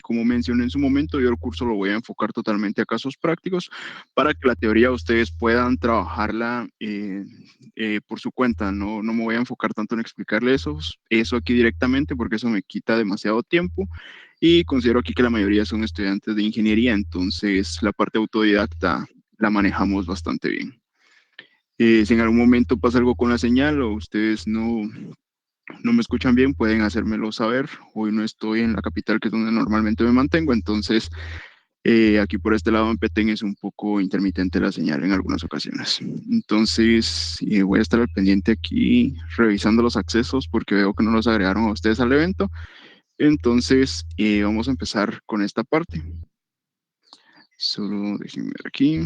Como mencioné en su momento, yo el curso lo voy a enfocar totalmente a casos prácticos para que la teoría ustedes puedan trabajarla por su cuenta. No me voy a enfocar tanto en explicarles eso aquí directamente porque eso me quita demasiado tiempo y considero aquí que la mayoría son estudiantes de ingeniería, entonces la parte autodidacta la manejamos bastante bien. Si en algún momento pasa algo con la señal o ustedes no me escuchan bien, pueden hacérmelo saber. Hoy no estoy en la capital, que es donde normalmente me mantengo, entonces aquí por este lado en Petén es un poco intermitente la señal en algunas ocasiones. Entonces voy a estar al pendiente aquí revisando los accesos porque veo que no los agregaron a ustedes al evento. Entonces vamos a empezar con esta parte. Solo déjenme ver aquí.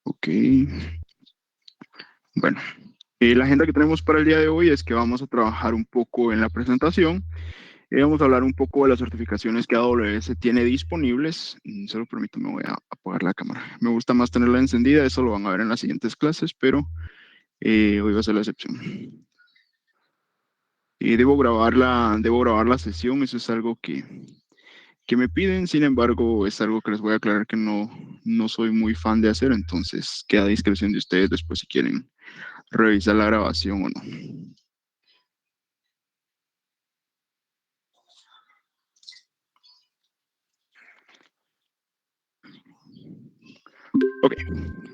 Ok. Bueno, la agenda que tenemos para el día de hoy es que vamos a trabajar un poco en la presentación. Vamos a hablar un poco de las certificaciones que AWS tiene disponibles. Solo permítame, voy a apagar la cámara. Me gusta más tenerla encendida, eso lo van a ver en las siguientes clases, pero hoy va a ser la excepción. Debo grabar la sesión, eso es algo que me piden, sin embargo, es algo que les voy a aclarar que no soy muy fan de hacer, entonces queda a discreción de ustedes después si quieren revisar la grabación o no. Ok,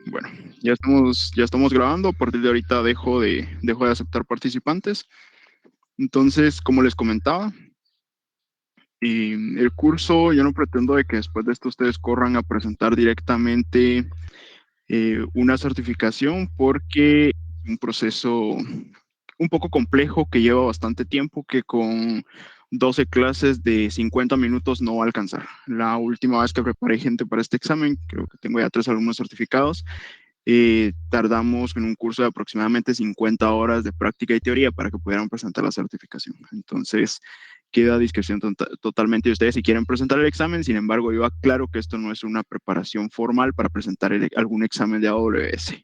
bueno, ya estamos grabando. A partir de ahorita dejo de aceptar participantes. Entonces, como les comentaba, el curso, yo no pretendo de que después de esto ustedes corran a presentar directamente una certificación porque es un proceso un poco complejo que lleva bastante tiempo, que con 12 clases de 50 minutos no va a alcanzar. La última vez que preparé gente para este examen, creo que tengo ya 3 alumnos certificados, tardamos en un curso de aproximadamente 50 horas de práctica y teoría para que pudieran presentar la certificación. Entonces, queda a discreción totalmente de ustedes si quieren presentar el examen. Sin embargo, yo aclaro que esto no es una preparación formal para presentar algún examen de AWS.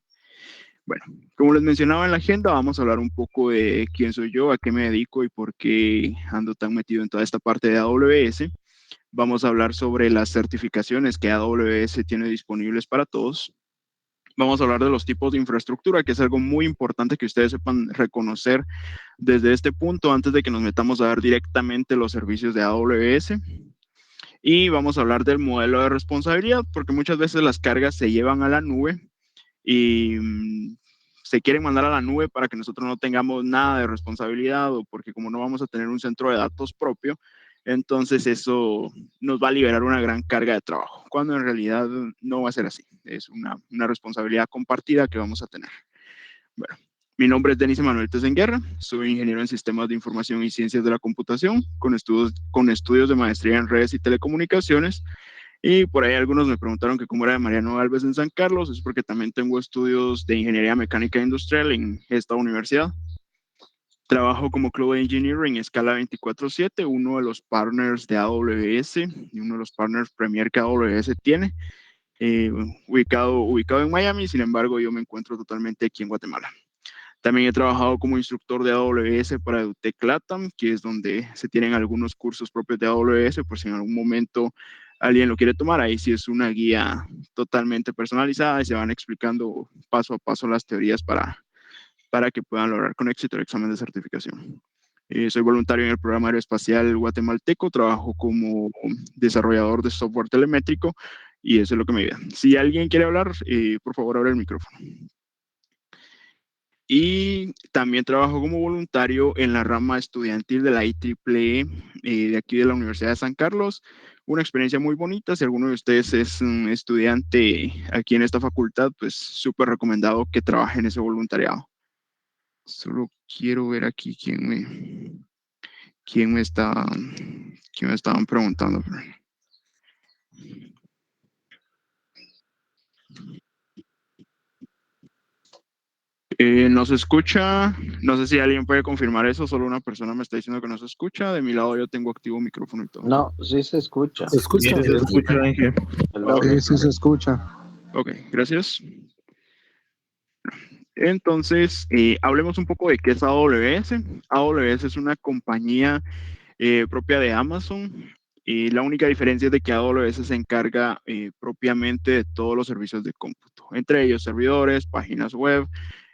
Bueno, como les mencionaba en la agenda, vamos a hablar un poco de quién soy yo, a qué me dedico y por qué ando tan metido en toda esta parte de AWS. Vamos a hablar sobre las certificaciones que AWS tiene disponibles para todos. Vamos a hablar de los tipos de infraestructura, que es algo muy importante que ustedes sepan reconocer desde este punto antes de que nos metamos a ver directamente los servicios de AWS. Y vamos a hablar del modelo de responsabilidad, porque muchas veces las cargas se llevan a la nube y se quieren mandar a la nube para que nosotros no tengamos nada de responsabilidad o porque como no vamos a tener un centro de datos propio, entonces eso nos va a liberar una gran carga de trabajo, cuando en realidad no va a ser así. Es una responsabilidad compartida que vamos a tener. Bueno, mi nombre es Denis Emanuel Tesenguerra, soy ingeniero en sistemas de información y ciencias de la computación, con estudios de maestría en redes y telecomunicaciones. Y por ahí algunos me preguntaron que cómo era de Mariano Alves en San Carlos, es porque también tengo estudios de ingeniería mecánica industrial en esta universidad. Trabajo como Cloud Engineer en Escala 24/7, uno de los partners de AWS y uno de los partners premier que AWS tiene, ubicado en Miami. Sin embargo, yo me encuentro totalmente aquí en Guatemala. También he trabajado como instructor de AWS para EduTech LATAM, que es donde se tienen algunos cursos propios de AWS, por si en algún momento alguien lo quiere tomar. Ahí sí es una guía totalmente personalizada y se van explicando paso a paso las teorías para que puedan lograr con éxito el examen de certificación. Soy voluntario en el programa aeroespacial guatemalteco, trabajo como desarrollador de software telemétrico y eso es lo que me ayuda. Si alguien quiere hablar, por favor, abre el micrófono. Y también trabajo como voluntario en la rama estudiantil de la IEEE de aquí de la Universidad de San Carlos. Una experiencia muy bonita. Si alguno de ustedes es un estudiante aquí en esta facultad, pues súper recomendado que trabaje en ese voluntariado. Solo quiero ver aquí quién me estaban preguntando. No se escucha, no sé si alguien puede confirmar eso, solo una persona me está diciendo que no se escucha. De mi lado yo tengo activo micrófono y todo. No, sí se escucha. Se escucha. Sí, se escucha, Ángel. Hello. Okay. Sí se escucha. Ok, gracias. Entonces, hablemos un poco de qué es AWS. AWS es una compañía propia de Amazon. Y la única diferencia es de que AWS se encarga propiamente de todos los servicios de cómputo, entre ellos servidores, páginas web,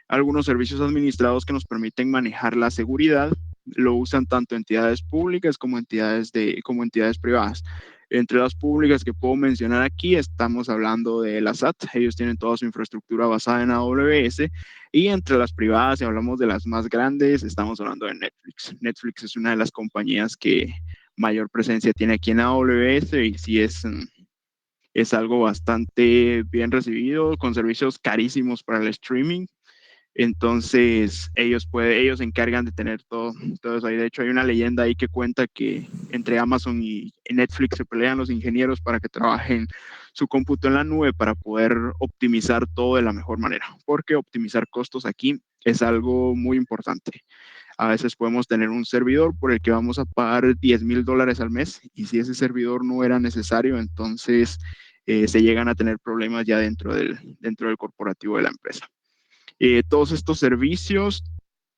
algunos servicios administrados que nos permiten manejar la seguridad. Lo usan tanto entidades públicas como entidades privadas. Entre las públicas que puedo mencionar aquí, estamos hablando de la SAT. Ellos tienen toda su infraestructura basada en AWS. Y entre las privadas, si hablamos de las más grandes, estamos hablando de Netflix. Netflix es una de las compañías que mayor presencia tiene aquí en AWS y sí es algo bastante bien recibido, con servicios carísimos para el streaming. Entonces, ellos se encargan de tener todo eso ahí. De hecho, hay una leyenda ahí que cuenta que entre Amazon y Netflix se pelean los ingenieros para que trabajen su cómputo en la nube para poder optimizar todo de la mejor manera, porque optimizar costos aquí es algo muy importante. A veces podemos tener un servidor por el que vamos a pagar $10,000 al mes y si ese servidor no era necesario, entonces se llegan a tener problemas ya dentro del corporativo de la empresa. Todos estos servicios,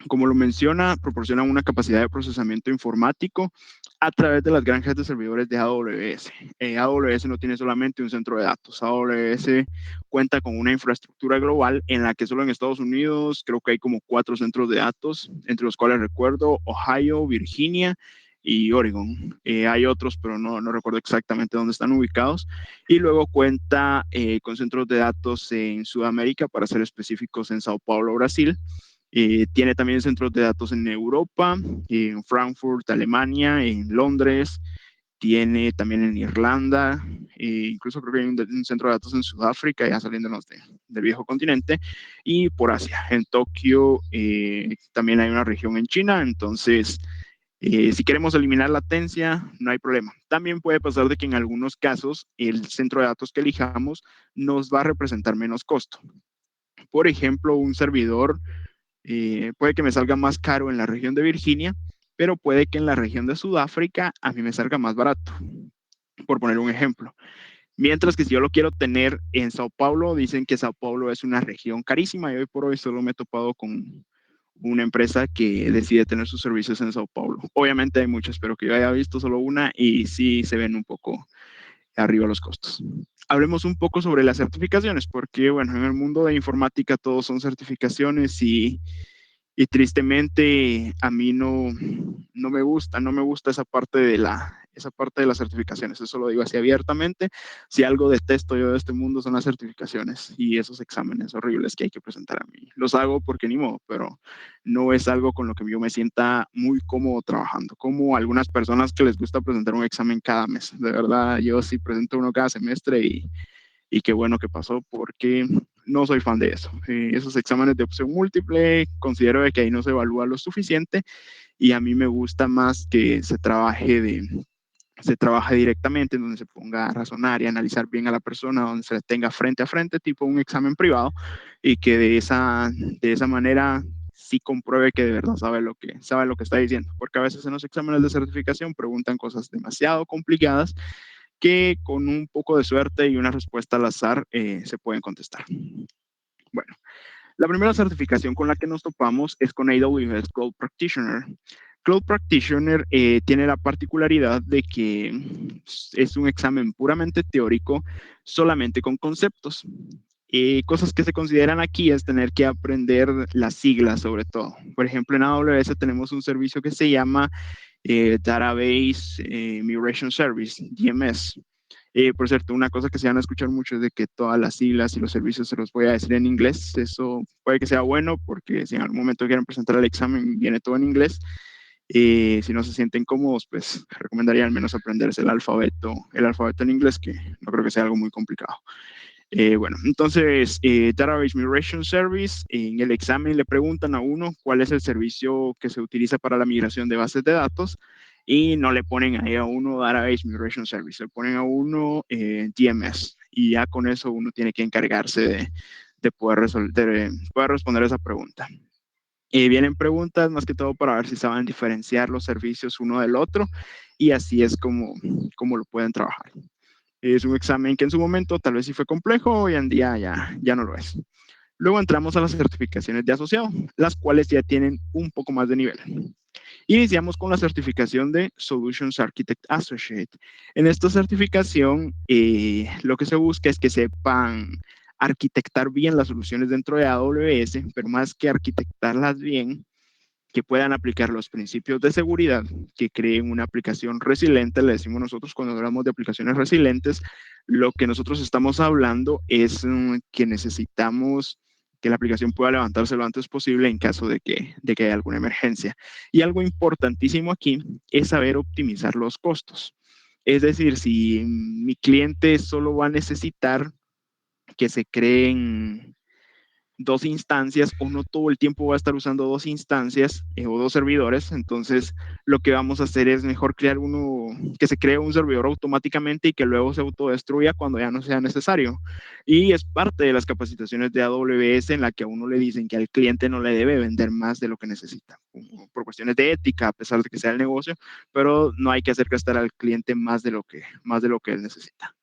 como lo menciona, proporcionan una capacidad de procesamiento informático a través de las granjas de servidores de AWS. AWS no tiene solamente un centro de datos. AWS cuenta con una infraestructura global en la que solo en Estados Unidos creo que hay como 4 centros de datos, entre los cuales recuerdo Ohio, Virginia y Oregon. Hay otros, pero no recuerdo exactamente dónde están ubicados. Y luego cuenta con centros de datos en Sudamérica, para ser específicos, en Sao Paulo, Brasil. Tiene también centros de datos en Europa, en Frankfurt, Alemania, en Londres, tiene también en Irlanda, incluso creo que hay un centro de datos en Sudáfrica, ya saliéndonos del viejo continente, y por Asia. En Tokio también hay una región en China, entonces si queremos eliminar latencia, no hay problema. También puede pasar de que en algunos casos el centro de datos que elijamos nos va a representar menos costo. Por ejemplo, un servidor puede que me salga más caro en la región de Virginia, pero puede que en la región de Sudáfrica a mí me salga más barato, por poner un ejemplo. Mientras que si yo lo quiero tener en Sao Paulo, dicen que Sao Paulo es una región carísima y hoy por hoy solo me he topado con una empresa que decide tener sus servicios en Sao Paulo. Obviamente hay muchas, pero que yo haya visto solo una y sí se ven un poco arriba los costos. Hablemos un poco sobre las certificaciones, porque bueno, en el mundo de informática todos son certificaciones y tristemente a mí no me gusta esa parte de las certificaciones. Eso lo digo así abiertamente. Si algo detesto yo de este mundo son las certificaciones y esos exámenes horribles que hay que presentar a mí. Los hago porque ni modo, pero no es algo con lo que yo me sienta muy cómodo trabajando, como algunas personas que les gusta presentar un examen cada mes. De verdad, yo sí presento uno cada semestre y qué bueno que pasó porque no soy fan de eso. Esos exámenes de opción múltiple, considero que ahí no se evalúa lo suficiente y a mí me gusta más que se trabaje directamente, en donde se ponga a razonar y analizar bien a la persona, donde se le tenga frente a frente, tipo un examen privado, y que de esa manera sí compruebe que de verdad sabe lo que está diciendo, porque a veces en los exámenes de certificación preguntan cosas demasiado complicadas que con un poco de suerte y una respuesta al azar se pueden contestar. Bueno, la primera certificación con la que nos topamos es con AWS Cloud Practitioner. Cloud Practitioner tiene la particularidad de que es un examen puramente teórico, solamente con conceptos. Cosas que se consideran aquí es tener que aprender las siglas sobre todo. Por ejemplo, en AWS tenemos un servicio que se llama Database Migration Service, DMS. Por cierto, una cosa que se van a escuchar mucho es de que todas las siglas y los servicios se los voy a decir en inglés. Eso puede que sea bueno porque si en algún momento quieren presentar el examen, viene todo en inglés. Si no se sienten cómodos, pues recomendaría al menos aprenderse el alfabeto en inglés, que no creo que sea algo muy complicado. Bueno, entonces, Database Migration Service, en el examen le preguntan a uno cuál es el servicio que se utiliza para la migración de bases de datos y no le ponen ahí a uno Database Migration Service, le ponen a uno DMS y ya con eso uno tiene que encargarse de poder responder esa pregunta. Vienen preguntas más que todo para ver si saben diferenciar los servicios uno del otro y así es como lo pueden trabajar. Es un examen que en su momento tal vez sí fue complejo, hoy en día ya no lo es. Luego entramos a las certificaciones de asociado, las cuales ya tienen un poco más de nivel. Iniciamos con la certificación de Solutions Architect Associate. En esta certificación, lo que se busca es que sepan arquitectar bien las soluciones dentro de AWS, pero más que arquitectarlas bien, que puedan aplicar los principios de seguridad, que creen una aplicación resiliente, le decimos nosotros cuando hablamos de aplicaciones resilientes, lo que nosotros estamos hablando es que necesitamos que la aplicación pueda levantarse lo antes posible en caso de que haya alguna emergencia. Y algo importantísimo aquí es saber optimizar los costos. Es decir, si mi cliente solo va a necesitar que se creen dos instancias o no todo el tiempo va a estar usando dos instancias o dos servidores, entonces lo que vamos a hacer es mejor crear uno, que se cree un servidor automáticamente y que luego se autodestruya cuando ya no sea necesario. Y es parte de las capacitaciones de AWS en la que a uno le dicen que al cliente no le debe vender más de lo que necesita, por cuestiones de ética, a pesar de que sea el negocio, pero no hay que hacer gastar al cliente más de lo que él necesita.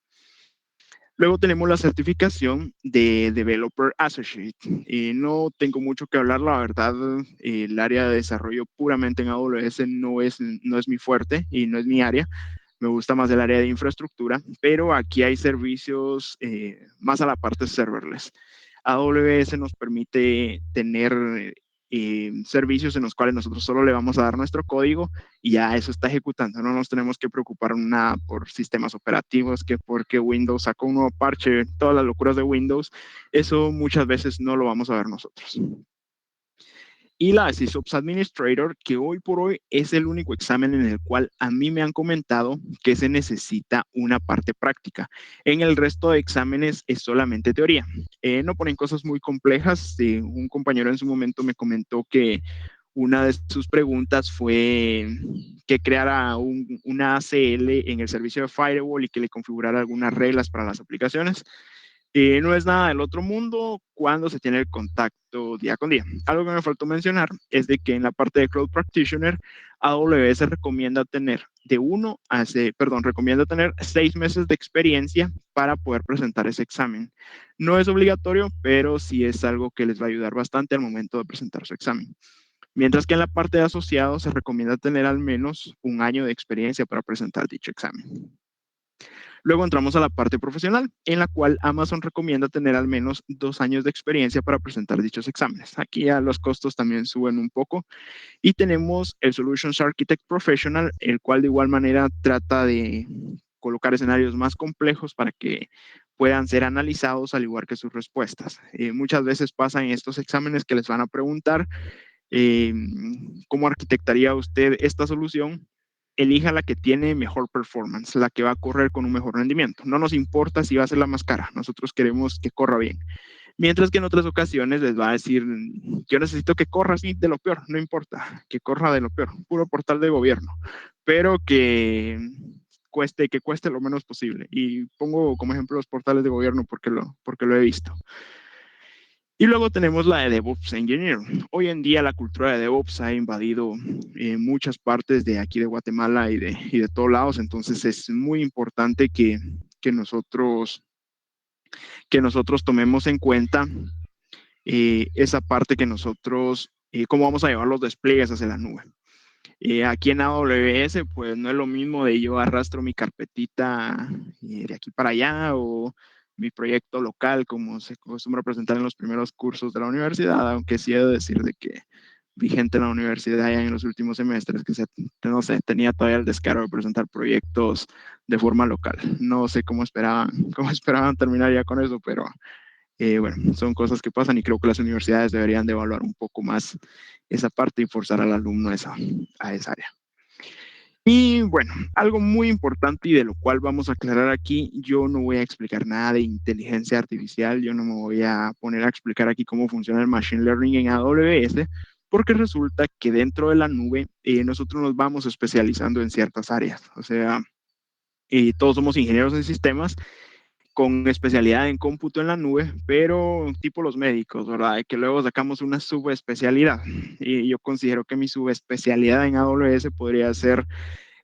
Luego tenemos la certificación de Developer Associate. No tengo mucho que hablar, la verdad, el área de desarrollo puramente en AWS no es mi fuerte y no es mi área. Me gusta más el área de infraestructura, pero aquí hay servicios más a la parte serverless. AWS nos permite tener servicios en los cuales nosotros solo le vamos a dar nuestro código y ya eso está ejecutando. No nos tenemos que preocupar nada por sistemas operativos, que porque Windows sacó un nuevo parche, todas las locuras de Windows. Eso muchas veces no lo vamos a ver nosotros. Y la SysOps Administrator, que hoy por hoy es el único examen en el cual a mí me han comentado que se necesita una parte práctica. En el resto de exámenes es solamente teoría. No ponen cosas muy complejas. Un compañero en su momento me comentó que una de sus preguntas fue que creara una ACL en el servicio de Firewall y que le configurara algunas reglas para las aplicaciones. No es nada del otro mundo cuando se tiene el contacto día con día. Algo que me faltó mencionar es de que en la parte de Cloud Practitioner, AWS recomienda tener recomienda tener 6 meses de experiencia para poder presentar ese examen. No es obligatorio, pero sí es algo que les va a ayudar bastante al momento de presentar su examen. Mientras que en la parte de asociados se recomienda tener al menos un año de experiencia para presentar dicho examen. Luego entramos a la parte profesional, en la cual Amazon recomienda tener al menos 2 años de experiencia para presentar dichos exámenes. Aquí ya los costos también suben un poco. Y tenemos el Solutions Architect Professional, el cual de igual manera trata de colocar escenarios más complejos para que puedan ser analizados al igual que sus respuestas. Muchas veces pasa en estos exámenes que les van a preguntar eh, cómo arquitectaría usted esta solución. Elija la que tiene mejor performance, la que va a correr con un mejor rendimiento. No nos importa si va a ser la más cara, nosotros queremos que corra bien. Mientras que en otras ocasiones les va a decir, yo necesito que corra así de lo peor, no importa, que corra de lo peor, puro portal de gobierno, pero que cueste lo menos posible. Y pongo como ejemplo los portales de gobierno porque lo he visto. Y luego tenemos la de DevOps Engineer. Hoy en día la cultura de DevOps ha invadido muchas partes de aquí de Guatemala y de todos lados, entonces es muy importante que nosotros, que nosotros tomemos en cuenta esa parte que nosotros, cómo vamos a llevar los despliegues hacia la nube. Aquí en AWS, pues no es lo mismo de yo arrastro mi carpetita de aquí para allá o mi proyecto local, como se acostumbra presentar en los primeros cursos de la universidad, aunque sí he de decir de que vi gente en la universidad ya en los últimos semestres que no sé, tenía todavía el descaro de presentar proyectos de forma local. No sé cómo esperaban terminar ya con eso, pero bueno, son cosas que pasan y creo que las universidades deberían de evaluar un poco más esa parte y forzar al alumno a esa área. Y bueno, algo muy importante y de lo cual vamos a aclarar aquí, yo no voy a explicar nada de inteligencia artificial, yo no me voy a poner a explicar aquí cómo funciona el Machine Learning en AWS, porque resulta que dentro de la nube nosotros nos vamos especializando en ciertas áreas, o sea, todos somos ingenieros en sistemas con especialidad en cómputo en la nube, pero tipo los médicos, ¿verdad? Que luego sacamos una subespecialidad. Y yo considero que mi subespecialidad en AWS podría ser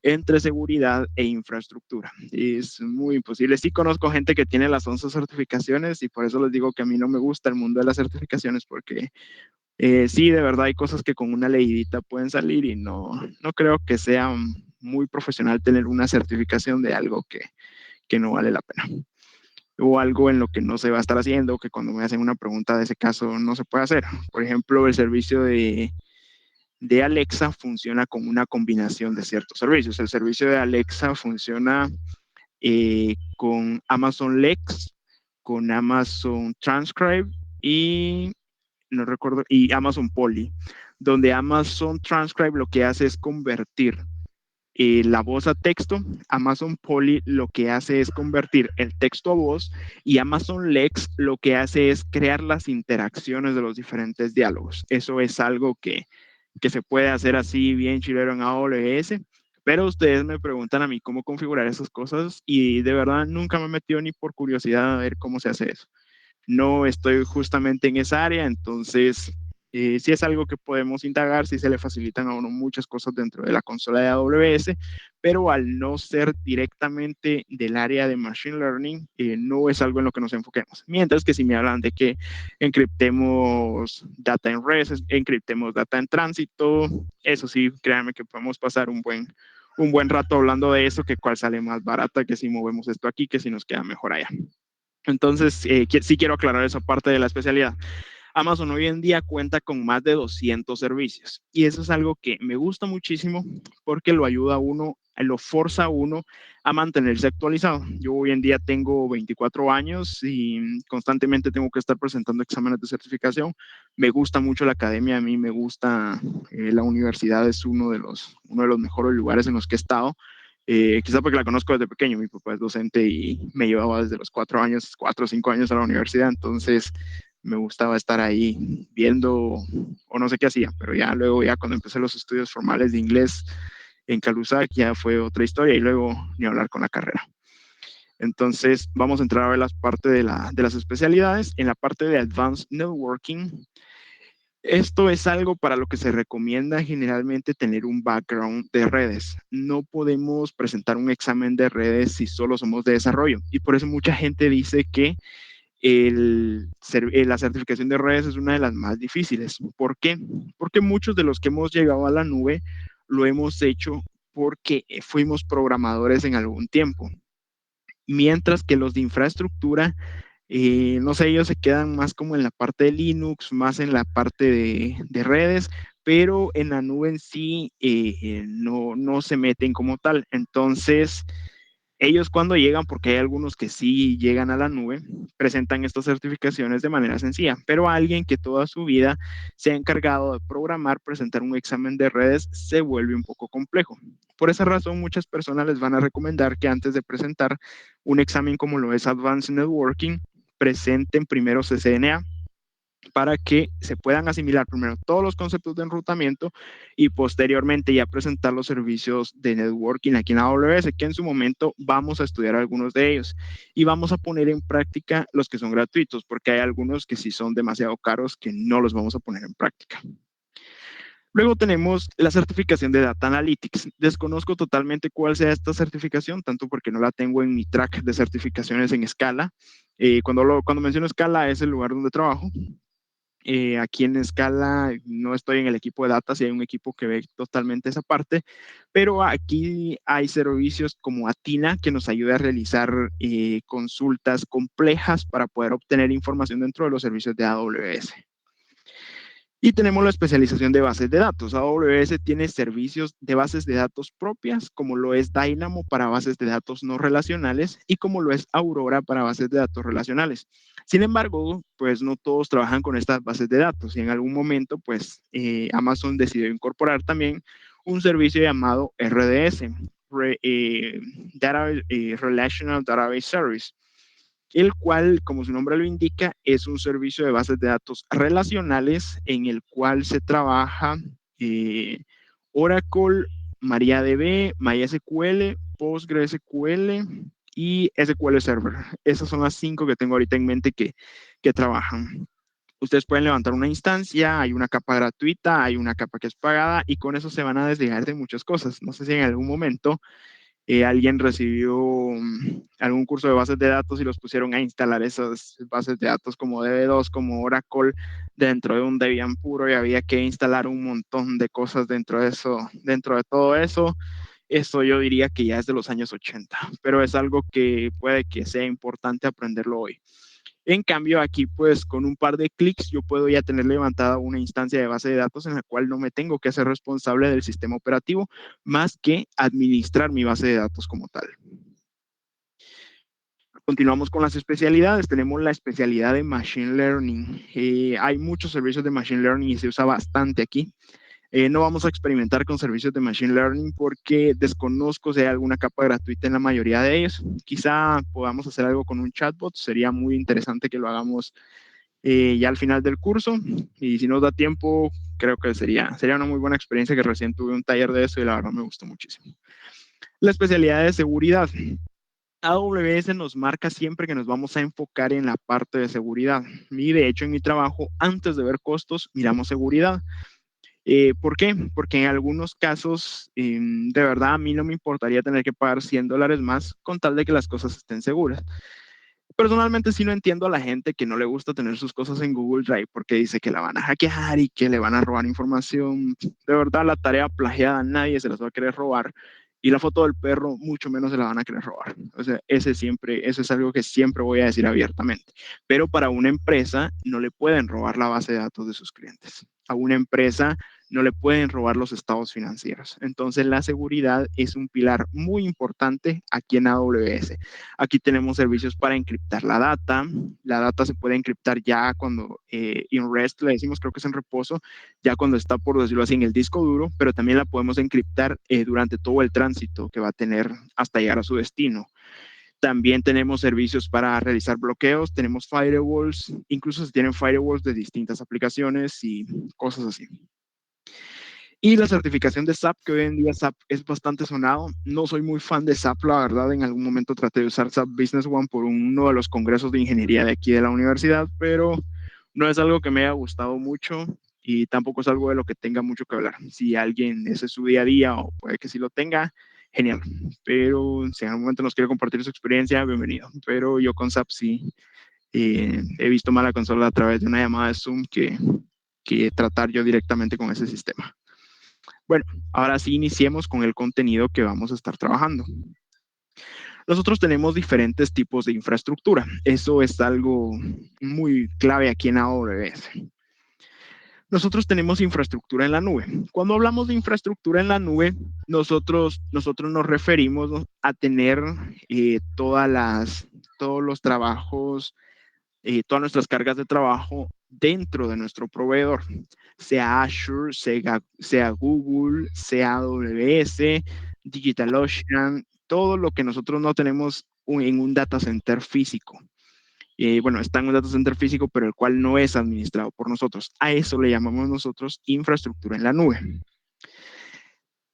entre seguridad e infraestructura. Es muy imposible. Sí conozco gente que tiene las 11 certificaciones y por eso les digo que a mí no me gusta el mundo de las certificaciones porque sí, de verdad hay cosas que con una leidita pueden salir y no creo que sea muy profesional tener una certificación de algo que no vale la pena o algo en lo que no se va a estar haciendo, que cuando me hacen una pregunta de ese caso no se puede hacer. Por ejemplo, el servicio de Alexa funciona con una combinación de ciertos servicios. El servicio de Alexa funciona con Amazon Lex, con Amazon Transcribe y no recuerdo, y Amazon Poly, donde Amazon Transcribe lo que hace es convertir la voz a texto. Amazon Poly lo que hace es convertir el texto a voz y Amazon Lex lo que hace es crear las interacciones de los diferentes diálogos. Eso es algo que se puede hacer así bien chilero en AWS, pero ustedes me preguntan a mí cómo configurar esas cosas y de verdad nunca me he metido ni por curiosidad a ver cómo se hace eso. No estoy justamente en esa área, entonces sí es algo que podemos indagar, sí se le facilitan a uno muchas cosas dentro de la consola de AWS, pero al no ser directamente del área de Machine Learning, no es algo en lo que nos enfoquemos. Mientras que si me hablan de que encriptemos data en res, encriptemos data en tránsito, eso sí, créanme que podemos pasar un buen rato hablando de eso, que cuál sale más barata, que si movemos esto aquí, que si nos queda mejor allá. Entonces, sí quiero aclarar esa parte de la especialidad. Amazon hoy en día cuenta con más de 200 servicios y eso es algo que me gusta muchísimo porque lo ayuda a uno, lo forza a uno a mantenerse actualizado. Yo hoy en día tengo 24 años y constantemente tengo que estar presentando exámenes de certificación. Me gusta mucho la academia, a mí me gusta la universidad, es uno de los mejores lugares en los que he estado. Quizá porque la conozco desde pequeño, mi papá es docente y me llevaba desde los 4 años, 4 o 5 años a la universidad, entonces me gustaba estar ahí viendo o no sé qué hacía, pero ya luego, ya cuando empecé los estudios formales de inglés en Calusac, ya fue otra historia y luego ni hablar con la carrera. Entonces, vamos a entrar a ver las partes de las especialidades. En la parte de Advanced Networking, esto es algo para lo que se recomienda generalmente tener un background de redes. No podemos presentar un examen de redes si solo somos de desarrollo. Y por eso mucha gente dice que la certificación de redes es una de las más difíciles. ¿Por qué? Porque muchos de los que hemos llegado a la nube lo hemos hecho porque fuimos programadores en algún tiempo. Mientras que los de infraestructura, no sé, ellos se quedan más como en la parte de Linux, más en la parte de redes, pero en la nube en sí no se meten como tal. Entonces, ellos cuando llegan, porque hay algunos que sí llegan a la nube, presentan estas certificaciones de manera sencilla, pero alguien que toda su vida se ha encargado de programar, presentar un examen de redes, se vuelve un poco complejo. Por esa razón, muchas personas les van a recomendar que antes de presentar un examen como lo es Advanced Networking, presenten primero CCNA para que se puedan asimilar primero todos los conceptos de enrutamiento y posteriormente ya presentar los servicios de networking aquí en AWS, que en su momento vamos a estudiar algunos de ellos y vamos a poner en práctica los que son gratuitos, porque hay algunos que sí son demasiado caros que no los vamos a poner en práctica. Luego tenemos la certificación de Data Analytics. Desconozco totalmente cuál sea esta certificación, tanto porque no la tengo en mi track de certificaciones en Scala. Cuando menciono Scala es el lugar donde trabajo. Aquí en Scala no estoy en el equipo de data, sí hay un equipo que ve totalmente esa parte, pero aquí hay servicios como Atina que nos ayuda a realizar consultas complejas para poder obtener información dentro de los servicios de AWS. Y tenemos la especialización de bases de datos. AWS tiene servicios de bases de datos propias, como lo es Dynamo para bases de datos no relacionales y como lo es Aurora para bases de datos relacionales. Sin embargo, pues no todos trabajan con estas bases de datos y en algún momento, pues Amazon decidió incorporar también un servicio llamado RDS, Relational Database Service, el cual, como su nombre lo indica, es un servicio de bases de datos relacionales en el cual se trabaja Oracle, MariaDB, MySQL, PostgreSQL y SQL Server. Esas son las 5 que tengo ahorita en mente que trabajan. Ustedes pueden levantar una instancia, hay una capa gratuita, hay una capa que es pagada y con eso se van a desligar de muchas cosas. No sé si en algún momento alguien recibió algún curso de bases de datos y los pusieron a instalar esas bases de datos como DB2, como Oracle, dentro de un Debian puro y había que instalar un montón de cosas dentro de eso, dentro de todo eso. Eso yo diría que ya es de los años 80, pero es algo que puede que sea importante aprenderlo hoy. En cambio, aquí pues con un par de clics yo puedo ya tener levantada una instancia de base de datos en la cual no me tengo que hacer responsable del sistema operativo más que administrar mi base de datos como tal. Continuamos con las especialidades. Tenemos la especialidad de Machine Learning. Hay muchos servicios de Machine Learning y se usa bastante aquí. No vamos a experimentar con servicios de Machine Learning porque desconozco si hay alguna capa gratuita en la mayoría de ellos. Quizá podamos hacer algo con un chatbot. Sería muy interesante que lo hagamos ya al final del curso. Y si nos da tiempo, creo que sería una muy buena experiencia, que recién tuve un taller de eso y la verdad me gustó muchísimo. La especialidad de seguridad. AWS nos marca siempre que nos vamos a enfocar en la parte de seguridad. Y de hecho en mi trabajo, antes de ver costos, miramos seguridad. ¿Por qué? Porque en algunos casos, de verdad, a mí no me importaría tener que pagar $100 más con tal de que las cosas estén seguras. Personalmente sí no entiendo a la gente que no le gusta tener sus cosas en Google Drive porque dice que la van a hackear y que le van a robar información. De verdad, la tarea plagiada nadie se las va a querer robar y la foto del perro mucho menos se la van a querer robar. O sea, eso es algo que siempre voy a decir abiertamente. Pero para una empresa no le pueden robar la base de datos de sus clientes. A una empresa no le pueden robar los estados financieros. Entonces, la seguridad es un pilar muy importante aquí en AWS. Aquí tenemos servicios para encriptar la data. La data se puede encriptar ya cuando in rest, le decimos, creo que es en reposo, ya cuando está, por decirlo así, en el disco duro, pero también la podemos encriptar durante todo el tránsito que va a tener hasta llegar a su destino. También tenemos servicios para realizar bloqueos, tenemos firewalls, incluso se tienen firewalls de distintas aplicaciones y cosas así. Y la certificación de SAP, que hoy en día SAP es bastante sonado. No soy muy fan de SAP, la verdad. En algún momento traté de usar SAP Business One por uno de los congresos de ingeniería de aquí de la universidad, pero no es algo que me haya gustado mucho y tampoco es algo de lo que tenga mucho que hablar. Si alguien ese es su día a día o puede que sí lo tenga, genial. Pero si en algún momento nos quiere compartir su experiencia, bienvenido. Pero yo con SAP sí he visto más la consola a través de una llamada de Zoom que tratar yo directamente con ese sistema. Bueno, ahora sí iniciemos con el contenido que vamos a estar trabajando. Nosotros tenemos diferentes tipos de infraestructura. Eso es algo muy clave aquí en AWS. Nosotros tenemos infraestructura en la nube. Cuando hablamos de infraestructura en la nube, nosotros nos referimos a tener todos los trabajos, todas nuestras cargas de trabajo dentro de nuestro proveedor, sea Azure, sea Google, sea AWS, DigitalOcean, todo lo que nosotros no tenemos en un data center físico. Bueno, está en un data center físico, pero el cual no es administrado por nosotros. A eso le llamamos nosotros infraestructura en la nube.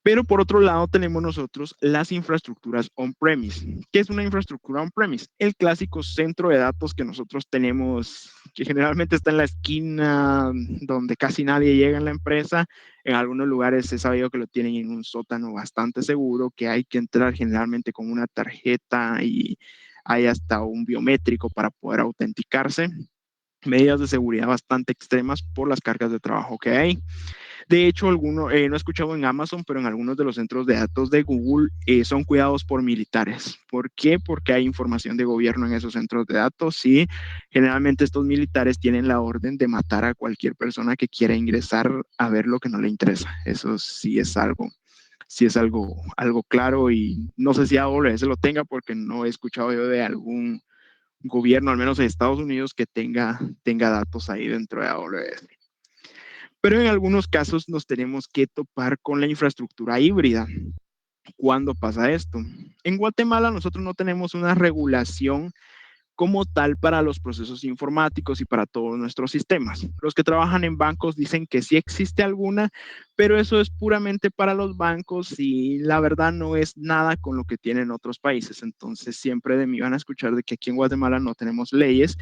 Pero por otro lado tenemos nosotros las infraestructuras on-premise. ¿Qué es una infraestructura on-premise? El clásico centro de datos que nosotros tenemos, que generalmente está en la esquina donde casi nadie llega en la empresa. En algunos lugares he sabido que lo tienen en un sótano bastante seguro, que hay que entrar generalmente con una tarjeta y hay hasta un biométrico para poder autenticarse. Medidas de seguridad bastante extremas por las cargas de trabajo que hay. De hecho, no he escuchado en Amazon, pero en algunos de los centros de datos de Google son cuidados por militares. ¿Por qué? Porque hay información de gobierno en esos centros de datos y generalmente estos militares tienen la orden de matar a cualquier persona que quiera ingresar a ver lo que no le interesa. Eso sí es algo claro y no sé si AWS lo tenga porque no he escuchado yo de algún gobierno, al menos en Estados Unidos, que tenga datos ahí dentro de AWS. Pero en algunos casos nos tenemos que topar con la infraestructura híbrida. ¿Cuándo pasa esto? En Guatemala nosotros no tenemos una regulación como tal para los procesos informáticos y para todos nuestros sistemas. Los que trabajan en bancos dicen que sí existe alguna, pero eso es puramente para los bancos y la verdad no es nada con lo que tienen otros países. Entonces siempre de mí van a escuchar de que aquí en Guatemala no tenemos leyes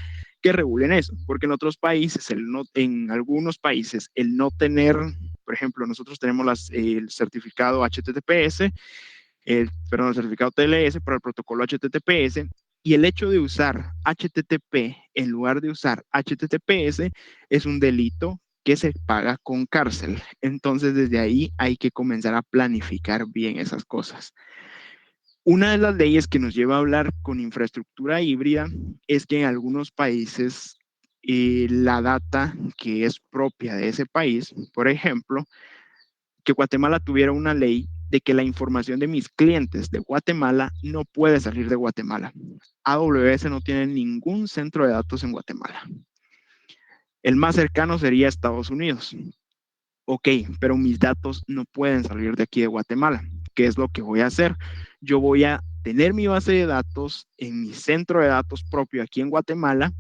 que regulen eso, porque en otros países, en algunos países, el no tener, por ejemplo, nosotros tenemos el certificado HTTPS, perdón, el certificado TLS para el protocolo HTTPS, y el hecho de usar HTTP en lugar de usar HTTPS es un delito que se paga con cárcel. Entonces, desde ahí hay que comenzar a planificar bien esas cosas. Una de las leyes que nos lleva a hablar con infraestructura híbrida es que en algunos países la data que es propia de ese país, por ejemplo, que Guatemala tuviera una ley de que la información de mis clientes de Guatemala no puede salir de Guatemala. AWS no tiene ningún centro de datos en Guatemala. El más cercano sería Estados Unidos. Ok, pero mis datos no pueden salir de aquí de Guatemala. ¿Qué es lo que voy a hacer? Yo voy a tener mi base de datos en mi centro de datos propio aquí en Guatemala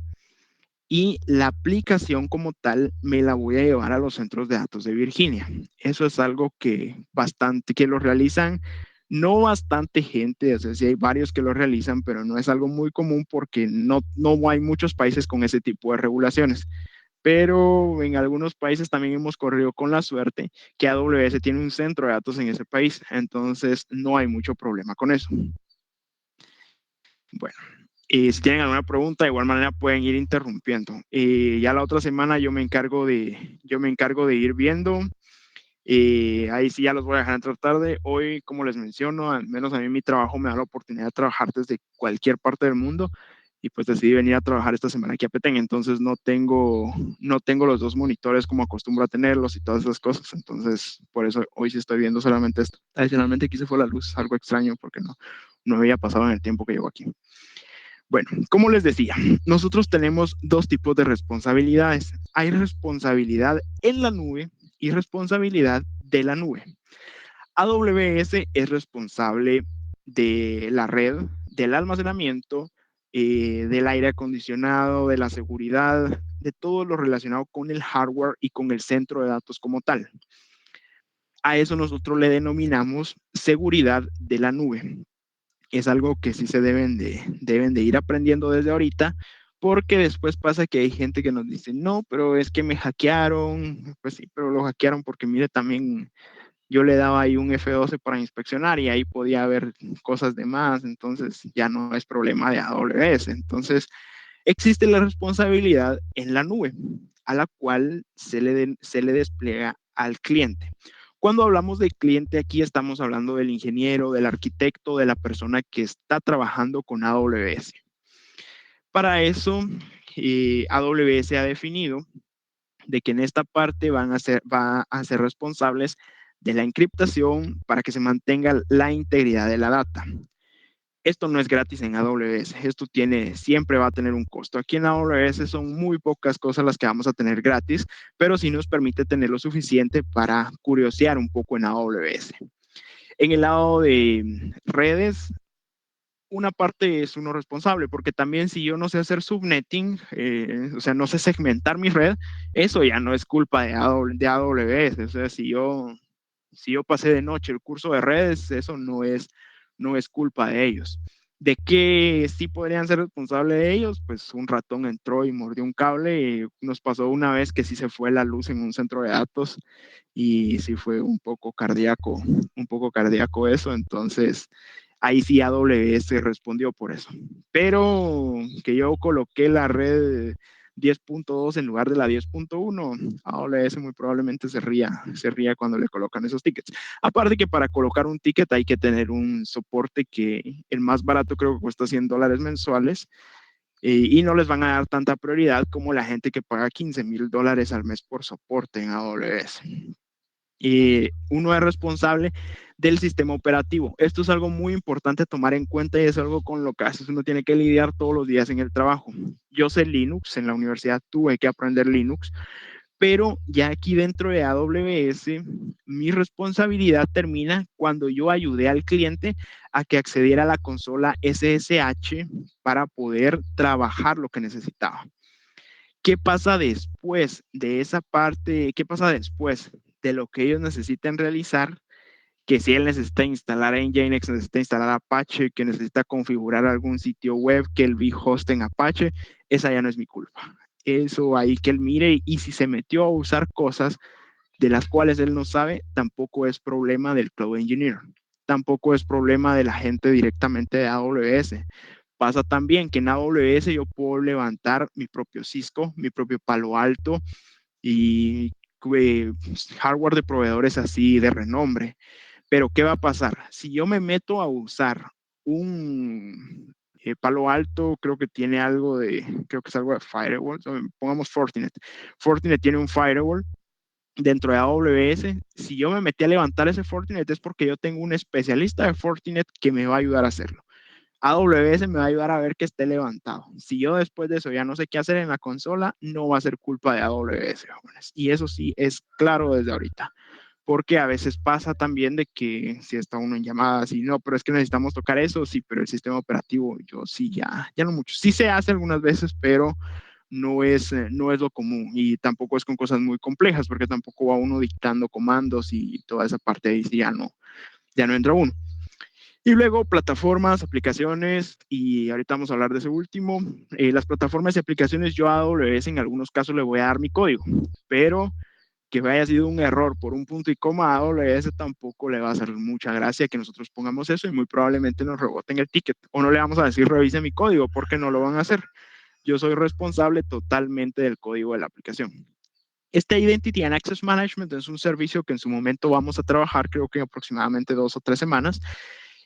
y la aplicación como tal me la voy a llevar a los centros de datos de Virginia. Eso es algo que lo realizan, no bastante gente, o sea, sí hay varios que lo realizan, pero no es algo muy común porque no hay muchos países con ese tipo de regulaciones. Pero en algunos países también hemos corrido con la suerte que AWS tiene un centro de datos en ese país, entonces no hay mucho problema con eso. Bueno, si tienen alguna pregunta, de igual manera pueden ir interrumpiendo. Ya la otra semana yo me encargo de ir viendo. Ahí sí ya los voy a dejar entrar tarde. Hoy, como les menciono, al menos a mí mi trabajo me da la oportunidad de trabajar desde cualquier parte del mundo y pues decidí venir a trabajar esta semana aquí a Petén. Entonces no tengo los dos monitores como acostumbro a tenerlos y todas esas cosas. Entonces, por eso hoy sí estoy viendo solamente esto. Adicionalmente, aquí se fue la luz, algo extraño porque no había pasado en el tiempo que llevo aquí. Bueno, como les decía, nosotros tenemos dos tipos de responsabilidades. Hay responsabilidad en la nube y responsabilidad de la nube. AWS es responsable de la red, del almacenamiento, del aire acondicionado, de la seguridad, de todo lo relacionado con el hardware y con el centro de datos como tal. A eso nosotros le denominamos seguridad de la nube. Es algo que sí se deben de ir aprendiendo desde ahorita, porque después pasa que hay gente que nos dice, no, pero es que me hackearon, pues sí, pero lo hackearon porque mire, también yo le daba ahí un F12 para inspeccionar y ahí podía haber cosas de más, entonces ya no es problema de AWS. Entonces, existe la responsabilidad en la nube, a la cual se le despliega al cliente. Cuando hablamos de cliente, aquí estamos hablando del ingeniero, del arquitecto, de la persona que está trabajando con AWS. Para eso, AWS ha definido de que en esta parte va a ser responsables de la encriptación para que se mantenga la integridad de la data. Esto no es gratis en AWS, esto siempre va a tener un costo. Aquí en AWS son muy pocas cosas las que vamos a tener gratis, pero sí nos permite tener lo suficiente para curiosear un poco en AWS. En el lado de redes, una parte es uno responsable, porque también si yo no sé hacer subnetting, o sea, no sé segmentar mi red, eso ya no es culpa de AWS. O sea, si yo pasé de noche el curso de redes, eso no es culpa de ellos. ¿De qué sí podrían ser responsables de ellos? Pues un ratón entró y mordió un cable y nos pasó una vez que sí se fue la luz en un centro de datos y sí fue un poco cardíaco eso, entonces ahí sí AWS respondió por eso. Pero que yo coloqué la red 10.2 en lugar de la 10.1, AWS muy probablemente se ría cuando le colocan esos tickets. Aparte que para colocar un ticket hay que tener un soporte que el más barato creo que cuesta $100 mensuales y no les van a dar tanta prioridad como la gente que paga $15,000 al mes por soporte en AWS. Uno es responsable del sistema operativo. Esto es algo muy importante a tomar en cuenta y es algo con lo que uno tiene que lidiar todos los días en el trabajo. Yo sé Linux, en la universidad tuve que aprender Linux, pero ya aquí dentro de AWS, mi responsabilidad termina cuando yo ayudé al cliente a que accediera a la consola SSH para poder trabajar lo que necesitaba. ¿Qué pasa después de esa parte? ¿Qué pasa después de lo que ellos necesiten realizar? que si él necesita instalar Nginx, necesita instalar Apache, que necesita configurar algún sitio web, que el vhost en Apache, esa ya no es mi culpa. Eso ahí que él mire, y si se metió a usar cosas de las cuales él no sabe, tampoco es problema del Cloud Engineer, tampoco es problema de la gente directamente de AWS. Pasa también que en AWS yo puedo levantar mi propio Cisco, mi propio Palo Alto y hardware de proveedores así de renombre. Pero ¿qué va a pasar? Si yo me meto a usar un Palo Alto, creo que tiene algo de, creo que es algo de firewall, pongamos Fortinet. Fortinet tiene un firewall dentro de AWS. Si yo me metí a levantar ese Fortinet es porque yo tengo un especialista de Fortinet que me va a ayudar a hacerlo. AWS me va a ayudar a ver que esté levantado. Si yo después de eso ya no sé qué hacer en la consola, no va a ser culpa de AWS, jóvenes. Y eso sí es claro desde ahorita. Porque a veces pasa también de que si está uno en llamadas y no, pero es que necesitamos tocar eso, sí, pero el sistema operativo, yo sí, ya no mucho. Sí se hace algunas veces, pero no es lo común, y tampoco es con cosas muy complejas, porque tampoco va uno dictando comandos y toda esa parte ahí sí ya no entra uno. Y luego plataformas, aplicaciones, y ahorita vamos a hablar de ese último. Las plataformas y aplicaciones, yo a AWS en algunos casos le voy a dar mi código, pero que haya sido un error por un punto y coma, a AWS tampoco le va a hacer mucha gracia que nosotros pongamos eso, y muy probablemente nos reboten el ticket, o no le vamos a decir revise mi código porque no lo van a hacer. Yo soy responsable totalmente del código de la aplicación. Este Identity and Access Management es un servicio que en su momento vamos a trabajar, creo que aproximadamente 2 o 3 semanas,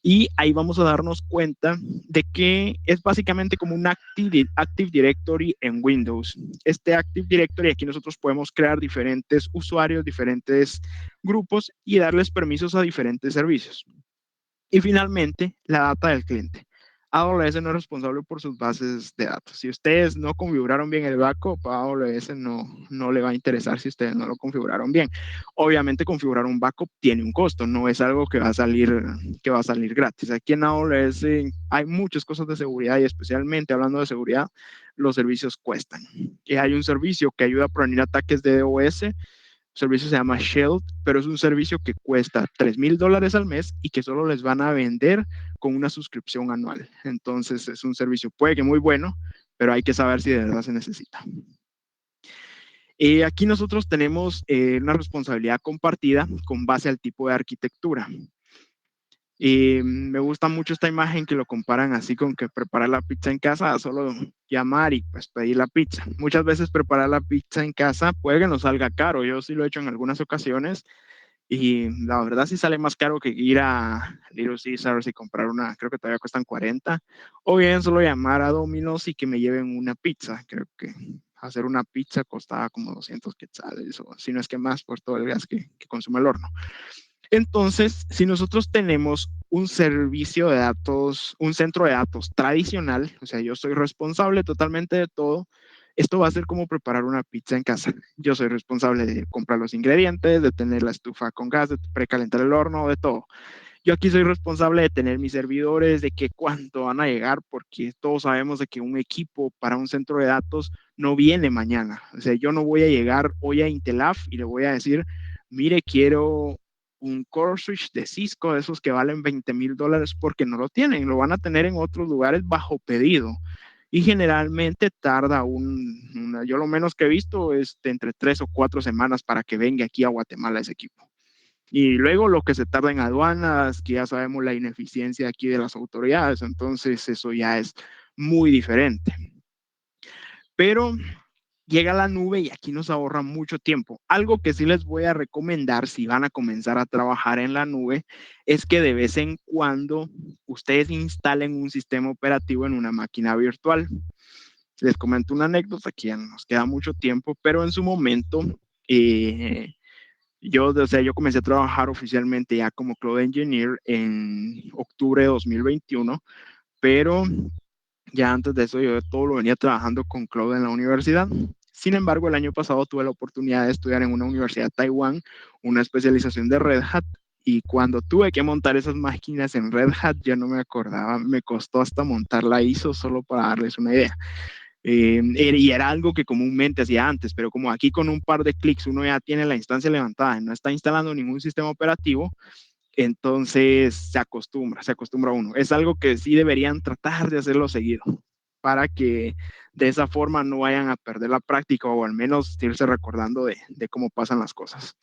y ahí vamos a darnos cuenta de que es básicamente como un Active Directory en Windows. Este Active Directory, aquí nosotros podemos crear diferentes usuarios, diferentes grupos y darles permisos a diferentes servicios. Y finalmente, la data del cliente. AWS no es responsable por sus bases de datos. Si ustedes no configuraron bien el backup, a AWS no le va a interesar si ustedes no lo configuraron bien. Obviamente, configurar un backup tiene un costo, no es algo que va a salir gratis. Aquí en AWS hay muchas cosas de seguridad, y especialmente hablando de seguridad, los servicios cuestan. Y hay un servicio que ayuda a prevenir ataques de DOS. El servicio se llama Shield, pero es un servicio que cuesta $3,000 al mes y que solo les van a vender con una suscripción anual. Entonces es un servicio, puede que muy bueno, pero hay que saber si de verdad se necesita. Aquí nosotros tenemos una responsabilidad compartida con base al tipo de arquitectura. Me gusta mucho esta imagen que lo comparan así con que preparar la pizza en casa, solo llamar y pues pedir la pizza. Muchas veces preparar la pizza en casa puede que nos salga caro. Yo sí lo he hecho en algunas ocasiones, y la verdad sí sale más caro que ir a Little Caesars y comprar una, creo que todavía cuestan 40. O bien solo llamar a Domino's y que me lleven una pizza. Creo que hacer una pizza costaba como 200 quetzales, o si no es que más, por todo el gas que consume el horno. Entonces, si nosotros tenemos un servicio de datos, un centro de datos tradicional, o sea, yo soy responsable totalmente de todo, esto va a ser como preparar una pizza en casa. Yo soy responsable de comprar los ingredientes, de tener la estufa con gas, de precalentar el horno, de todo. Yo aquí soy responsable de tener mis servidores, de que cuánto van a llegar, porque todos sabemos de que un equipo para un centro de datos no viene mañana. O sea, yo no voy a llegar hoy a Intelaf y le voy a decir, mire, quiero un core switch de Cisco, de esos que valen $20,000, porque no lo tienen, lo van a tener en otros lugares bajo pedido. Y generalmente tarda yo lo menos que he visto es de entre 3 o 4 semanas para que venga aquí a Guatemala ese equipo. Y luego lo que se tarda en aduanas, que ya sabemos la ineficiencia aquí de las autoridades, entonces eso ya es muy diferente. Pero llega la nube y aquí nos ahorra mucho tiempo. Algo que sí les voy a recomendar si van a comenzar a trabajar en la nube es que de vez en cuando ustedes instalen un sistema operativo en una máquina virtual. Les comento una anécdota, que ya no nos queda mucho tiempo, pero en su momento yo comencé a trabajar oficialmente ya como Cloud Engineer en octubre de 2021, pero ya antes de eso yo todo lo venía trabajando con Cloud en la universidad. Sin embargo, el año pasado tuve la oportunidad de estudiar en una universidad de Taiwán una especialización de Red Hat, y cuando tuve que montar esas máquinas en Red Hat, ya no me acordaba, me costó hasta montar la ISO, solo para darles una idea. Y era algo que comúnmente hacía antes, pero como aquí con un par de clics uno ya tiene la instancia levantada y no está instalando ningún sistema operativo, Entonces se acostumbra uno. Es algo que sí deberían tratar de hacerlo seguido para que de esa forma no vayan a perder la práctica o al menos irse recordando de cómo pasan las cosas.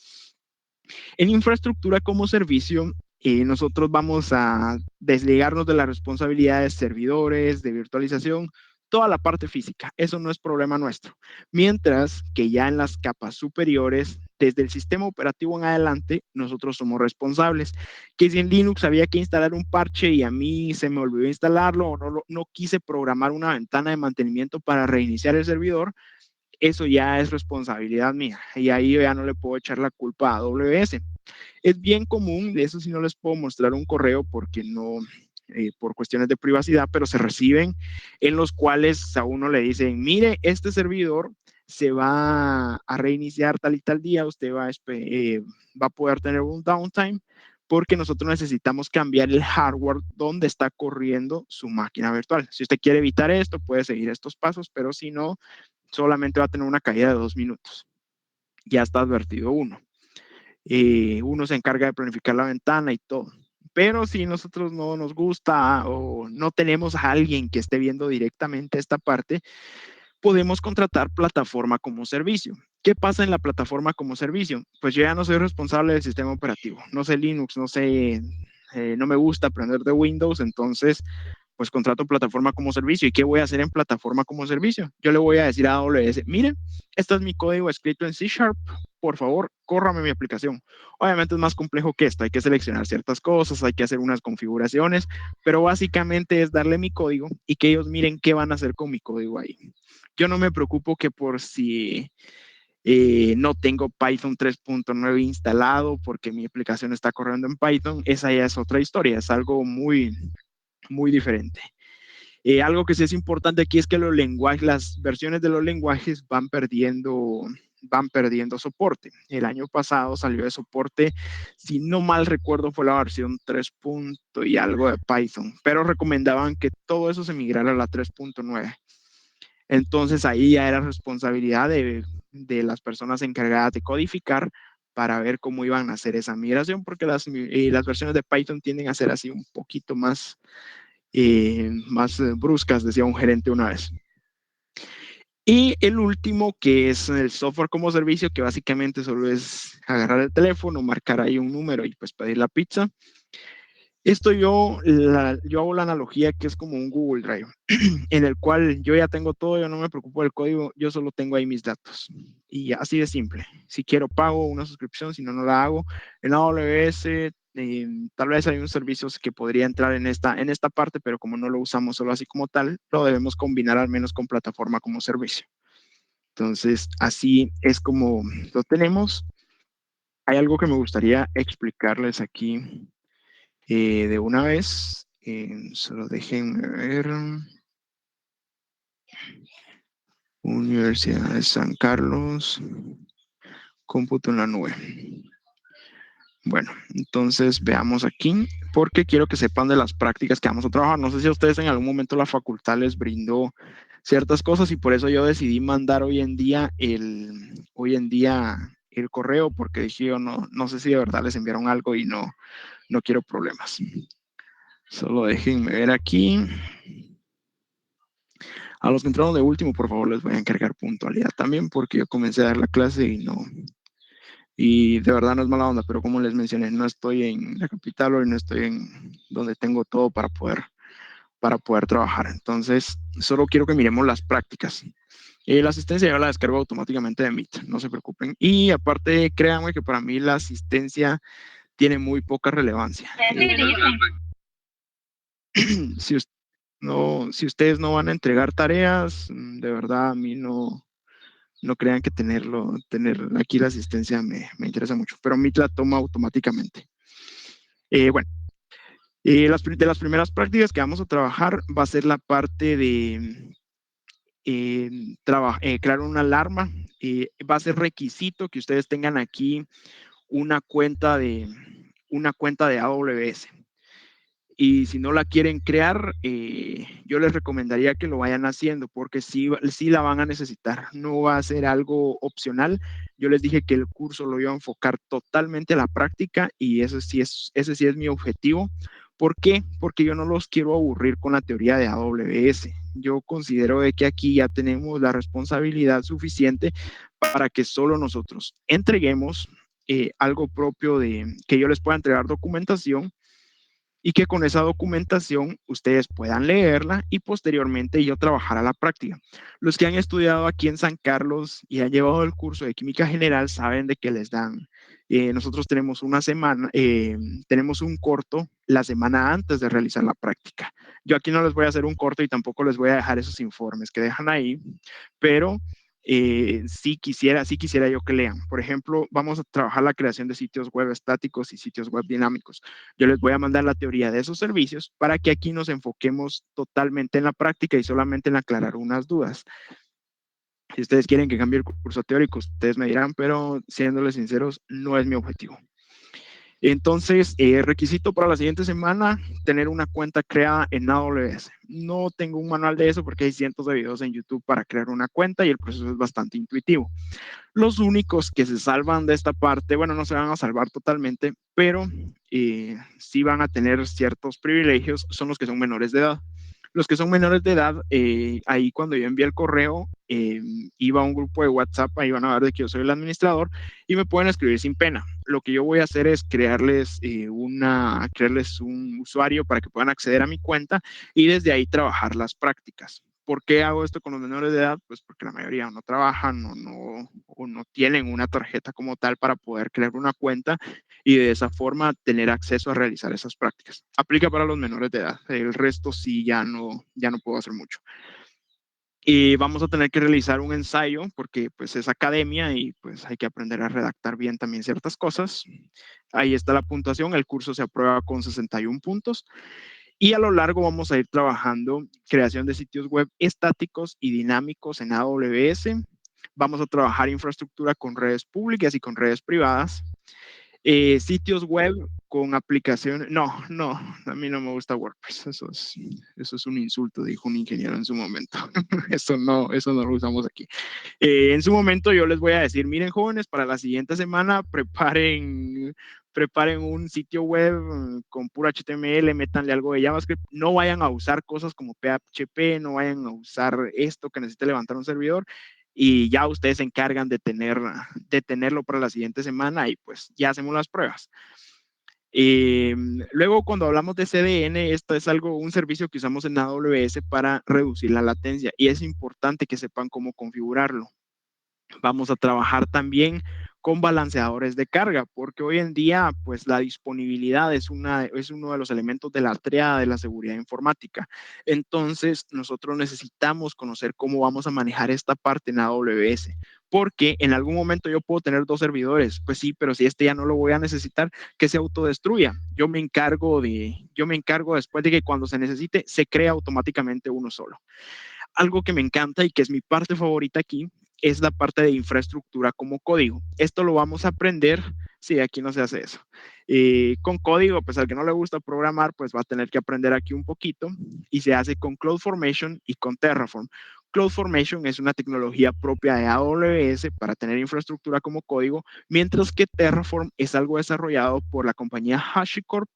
En infraestructura como servicio, nosotros vamos a desligarnos de las responsabilidades de servidores, de virtualización, toda la parte física. Eso no es problema nuestro. Mientras que ya en las capas superiores, desde el sistema operativo en adelante, nosotros somos responsables. Que si en Linux había que instalar un parche y a mí se me olvidó instalarlo o no quise programar una ventana de mantenimiento para reiniciar el servidor, eso ya es responsabilidad mía y ahí ya no le puedo echar la culpa a AWS. Es bien común, de eso sí no les puedo mostrar un correo porque no, por cuestiones de privacidad, pero se reciben en los cuales a uno le dicen, mire, este servidor se va a reiniciar tal y tal día, usted va a poder tener un downtime porque nosotros necesitamos cambiar el hardware donde está corriendo su máquina virtual. Si usted quiere evitar esto, puede seguir estos pasos, pero si no, solamente va a tener una caída de 2 minutos. Ya está advertido uno. Uno se encarga de planificar la ventana y todo. Pero si nosotros no nos gusta o no tenemos a alguien que esté viendo directamente esta parte, podemos contratar plataforma como servicio. ¿Qué pasa en la plataforma como servicio? Pues yo ya no soy responsable del sistema operativo. No sé Linux, no me gusta aprender de Windows, entonces pues contrato plataforma como servicio. ¿Y qué voy a hacer en plataforma como servicio? Yo le voy a decir a AWS, mire, este es mi código escrito en C Sharp, por favor, córrame mi aplicación. Obviamente es más complejo que esto, hay que seleccionar ciertas cosas, hay que hacer unas configuraciones, pero básicamente es darle mi código y que ellos miren qué van a hacer con mi código ahí. Yo no me preocupo que por si no tengo Python 3.9 instalado porque mi aplicación está corriendo en Python, esa ya es otra historia, es algo muy, muy diferente. Algo que sí es importante aquí es que las versiones de los lenguajes van perdiendo soporte. El año pasado salió de soporte, si no mal recuerdo, fue la versión 3 y algo de Python, pero recomendaban que todo eso se migrara a la 3.9. Entonces ahí ya era responsabilidad de las personas encargadas de codificar para ver cómo iban a hacer esa migración, porque las versiones de Python tienden a ser así un poquito más bruscas, decía un gerente una vez. Y el último, que es el software como servicio, que básicamente solo es agarrar el teléfono, marcar ahí un número y pues pedir la pizza. Esto yo hago la analogía que es como un Google Drive, en el cual yo ya tengo todo, yo no me preocupo del código, yo solo tengo ahí mis datos. Y así de simple. Si quiero pago una suscripción, si no, no la hago. En AWS, tal vez hay un servicio que podría entrar en esta parte, pero como no lo usamos solo así como tal, lo debemos combinar al menos con plataforma como servicio. Entonces, así es como lo tenemos. Hay algo que me gustaría explicarles aquí de una vez. Solo déjenme ver. Universidad de San Carlos, cómputo en la nube. Bueno, entonces veamos aquí, porque quiero que sepan de las prácticas que vamos a trabajar. No sé si a ustedes en algún momento la facultad les brindó ciertas cosas y por eso yo decidí mandar hoy en día el correo, porque dije yo no sé si de verdad les enviaron algo y no quiero problemas. Solo déjenme ver aquí. A los que entraron de último, por favor, les voy a encargar puntualidad también, porque yo comencé a dar la clase y de verdad no es mala onda, pero como les mencioné, no estoy en la capital o no estoy en donde tengo todo para poder trabajar. Entonces, solo quiero que miremos las prácticas. La asistencia yo la descargo automáticamente de Meet, no se preocupen. Y aparte, créanme que para mí la asistencia tiene muy poca relevancia. Si, si ustedes no van a entregar tareas, de verdad a mí no crean que tener aquí la asistencia me interesa mucho, pero Meet la toma automáticamente. Bueno, de las primeras prácticas que vamos a trabajar va a ser la parte de crear una alarma. Va a ser requisito que ustedes tengan aquí una cuenta de AWS. Y si no la quieren crear, yo les recomendaría que lo vayan haciendo porque sí la van a necesitar. No va a ser algo opcional. Yo les dije que el curso lo iba a enfocar totalmente a la práctica y ese sí es mi objetivo. ¿Por qué? Porque yo no los quiero aburrir con la teoría de AWS. Yo considero de que aquí ya tenemos la responsabilidad suficiente para que solo nosotros entreguemos algo propio de que yo les pueda entregar documentación y que con esa documentación ustedes puedan leerla y posteriormente yo trabajar a la práctica. Los que han estudiado aquí en San Carlos y han llevado el curso de química general saben de que les dan, nosotros tenemos una semana, tenemos un corto la semana antes de realizar la práctica. Yo aquí no les voy a hacer un corto y tampoco les voy a dejar esos informes que dejan ahí, pero sí quisiera yo que lean. Por ejemplo, vamos a trabajar la creación de sitios web estáticos y sitios web dinámicos. Yo les voy a mandar la teoría de esos servicios para que aquí nos enfoquemos totalmente en la práctica y solamente en aclarar unas dudas. Si ustedes quieren que cambie el curso teórico, ustedes me dirán, pero siéndoles sinceros, no es mi objetivo. Entonces, requisito para la siguiente semana, tener una cuenta creada en AWS. No tengo un manual de eso porque hay cientos de videos en YouTube para crear una cuenta y el proceso es bastante intuitivo. Los únicos que se salvan de esta parte, bueno, no se van a salvar totalmente, pero sí van a tener ciertos privilegios, son los que son menores de edad. Los que son menores de edad, ahí cuando yo envié el correo, iba a un grupo de WhatsApp, ahí van a ver de que yo soy el administrador y me pueden escribir sin pena. Lo que yo voy a hacer es crearles un usuario para que puedan acceder a mi cuenta y desde ahí trabajar las prácticas. ¿Por qué hago esto con los menores de edad? Pues porque la mayoría no trabajan o no tienen una tarjeta como tal para poder crear una cuenta y de esa forma tener acceso a realizar esas prácticas. Aplica para los menores de edad. El resto sí ya no puedo hacer mucho. Y vamos a tener que realizar un ensayo porque pues es academia y pues hay que aprender a redactar bien también ciertas cosas. Ahí está la puntuación. El curso se aprueba con 61 puntos. Y a lo largo vamos a ir trabajando creación de sitios web estáticos y dinámicos en AWS. Vamos a trabajar infraestructura con redes públicas y con redes privadas. Sitios web con aplicaciones. No, a mí no me gusta WordPress. Eso es un insulto, dijo un ingeniero en su momento. Eso no lo usamos aquí. En su momento yo les voy a decir, miren jóvenes, para la siguiente semana preparen un sitio web con puro HTML, métanle algo de JavaScript, no vayan a usar cosas como PHP, no vayan a usar esto que necesite levantar un servidor y ya ustedes se encargan de tenerlo para la siguiente semana y pues ya hacemos las pruebas. Luego, cuando hablamos de CDN, esto es un servicio que usamos en AWS para reducir la latencia y es importante que sepan cómo configurarlo. Vamos a trabajar también con balanceadores de carga, porque hoy en día, pues la disponibilidad es uno de los elementos de la triada de la seguridad informática. Entonces, nosotros necesitamos conocer cómo vamos a manejar esta parte en AWS, porque en algún momento yo puedo tener dos servidores, pues sí, pero si este ya no lo voy a necesitar, que se autodestruya. Yo me encargo después de que cuando se necesite, se crea automáticamente uno solo. Algo que me encanta y que es mi parte favorita aquí es la parte de infraestructura como código. Esto lo vamos a aprender, sí, aquí no se hace eso. Con código, pues al que no le gusta programar, pues va a tener que aprender aquí un poquito y se hace con CloudFormation y con Terraform. CloudFormation es una tecnología propia de AWS para tener infraestructura como código, mientras que Terraform es algo desarrollado por la compañía HashiCorp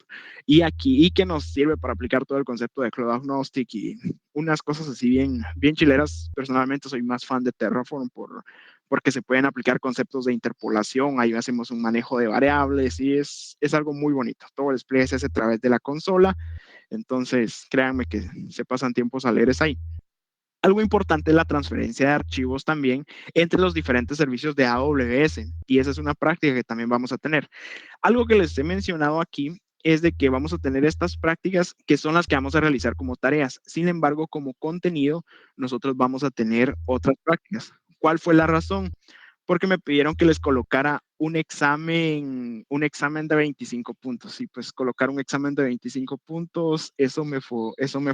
y que nos sirve para aplicar todo el concepto de Cloud Agnostic y unas cosas así bien chileras. Personalmente soy más fan de Terraform porque se pueden aplicar conceptos de interpolación, ahí hacemos un manejo de variables y es algo muy bonito. Todo el despliegue se hace a través de la consola, entonces créanme que se pasan tiempos alegres ahí. Algo importante es la transferencia de archivos también entre los diferentes servicios de AWS y esa es una práctica que también vamos a tener. Algo que les he mencionado aquí es de que vamos a tener estas prácticas que son las que vamos a realizar como tareas. Sin embargo, como contenido, nosotros vamos a tener otras prácticas. ¿Cuál fue la razón? Porque me pidieron que les colocara un examen de 25 puntos. Y pues colocar un examen de 25 puntos, eso me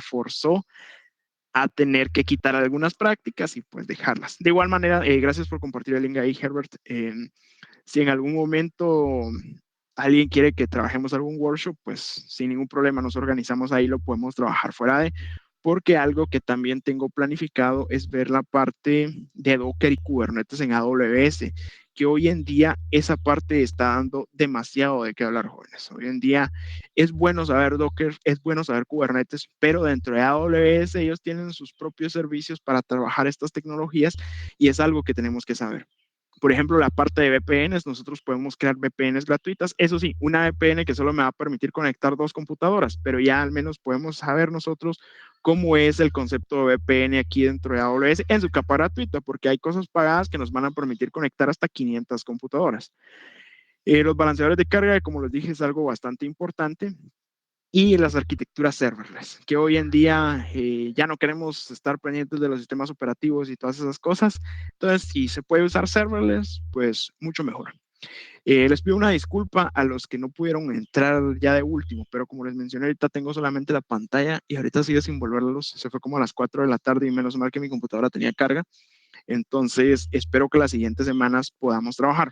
forzó a tener que quitar algunas prácticas y pues dejarlas. De igual manera, gracias por compartir el link ahí, Herbert. Si en algún momento alguien quiere que trabajemos algún workshop, pues sin ningún problema nos organizamos ahí, lo podemos trabajar fuera de, porque algo que también tengo planificado es ver la parte de Docker y Kubernetes en AWS, que hoy en día esa parte está dando demasiado de qué hablar, jóvenes. Hoy en día es bueno saber Docker, es bueno saber Kubernetes, pero dentro de AWS ellos tienen sus propios servicios para trabajar estas tecnologías y es algo que tenemos que saber. Por ejemplo, la parte de VPNs, nosotros podemos crear VPNs gratuitas. Eso sí, una VPN que solo me va a permitir conectar 2 computadoras, pero ya al menos podemos saber nosotros cómo es el concepto de VPN aquí dentro de AWS en su capa gratuita, porque hay cosas pagadas que nos van a permitir conectar hasta 500 computadoras. Los balanceadores de carga, como les dije, es algo bastante importante. Y las arquitecturas serverless, que hoy en día ya no queremos estar pendientes de los sistemas operativos y todas esas cosas. Entonces, si se puede usar serverless, pues mucho mejor. Les pido una disculpa a los que no pudieron entrar ya de último, pero como les mencioné, ahorita tengo solamente la pantalla y ahorita sigue sin volverlos. Se fue como a las 4 de la tarde y menos mal que mi computadora tenía carga. Entonces, espero que las siguientes semanas podamos trabajar.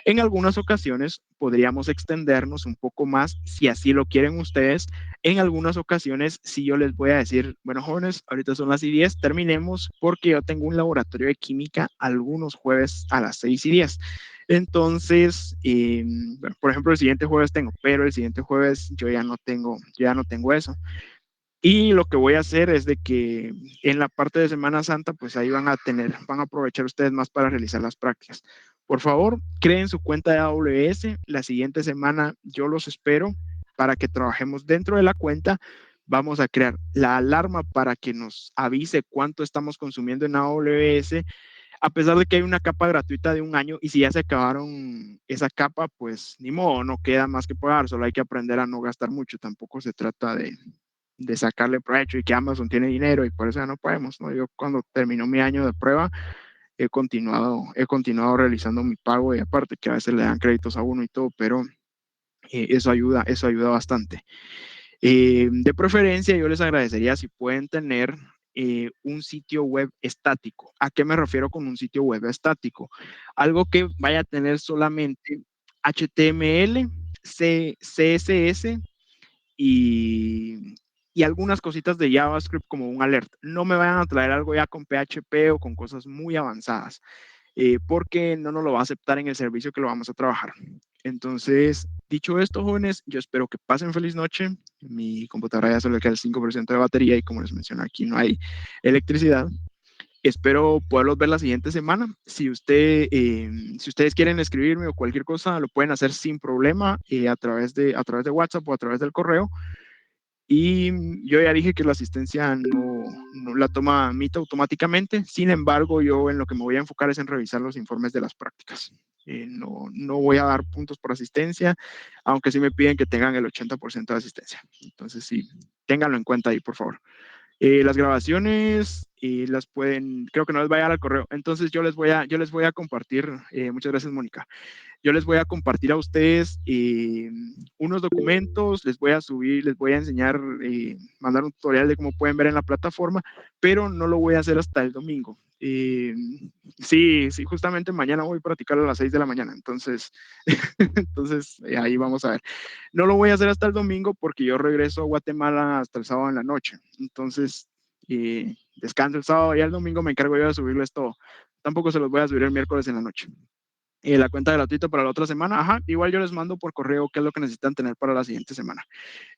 En algunas ocasiones podríamos extendernos un poco más si así lo quieren ustedes. En algunas ocasiones, si yo les voy a decir, bueno, jóvenes, ahorita son las 10, terminemos porque yo tengo un laboratorio de química algunos jueves a las 6:10. Entonces, bueno, por ejemplo, el siguiente jueves tengo, pero el siguiente jueves yo ya no tengo eso. Y lo que voy a hacer es de que en la parte de Semana Santa, pues ahí van a aprovechar ustedes más para realizar las prácticas. Por favor, creen su cuenta de AWS. La siguiente semana yo los espero para que trabajemos dentro de la cuenta. Vamos a crear la alarma para que nos avise cuánto estamos consumiendo en AWS, a pesar de que hay una capa gratuita de 1 año y si ya se acabaron esa capa, pues ni modo, no queda más que pagar, solo hay que aprender a no gastar mucho. Tampoco se trata de sacarle provecho y que Amazon tiene dinero y por eso ya no podemos, ¿no? Yo cuando terminó mi año de prueba he continuado realizando mi pago y aparte que a veces le dan créditos a uno y todo, pero eso ayuda bastante. De preferencia, yo les agradecería si pueden tener un sitio web estático. ¿A qué me refiero con un sitio web estático? Algo que vaya a tener solamente HTML, CSS y algunas cositas de JavaScript como un alert. No me vayan a traer algo ya con PHP o con cosas muy avanzadas, porque no nos lo va a aceptar en el servicio que lo vamos a trabajar. Entonces, dicho esto, jóvenes, yo espero que pasen feliz noche. Mi computadora ya solo le queda el 5% de batería y como les mencioné, aquí no hay electricidad. Espero poderlos ver la siguiente semana. Si ustedes quieren escribirme o cualquier cosa, lo pueden hacer sin problema a través de WhatsApp o a través del correo. Y yo ya dije que la asistencia no la toma Meet automáticamente. Sin embargo, yo en lo que me voy a enfocar es en revisar los informes de las prácticas. No voy a dar puntos por asistencia, aunque sí me piden que tengan el 80% de asistencia. Entonces, sí, ténganlo en cuenta ahí, por favor. Las grabaciones las pueden, creo que no les va a llegar al correo. Entonces, yo les voy a compartir. Muchas gracias, Mónica. Yo les voy a compartir a ustedes unos documentos, les voy a subir, les voy a enseñar, mandar un tutorial de cómo pueden ver en la plataforma, pero no lo voy a hacer hasta el domingo. Sí, justamente mañana voy a practicar a las 6 de la mañana, entonces ahí vamos a ver. No lo voy a hacer hasta el domingo porque yo regreso a Guatemala hasta el sábado en la noche, entonces descanso el sábado y el domingo me encargo yo de subirles todo. Tampoco se los voy a subir el miércoles en la noche. La cuenta gratuita para la otra semana. Ajá, igual yo les mando por correo qué es lo que necesitan tener para la siguiente semana.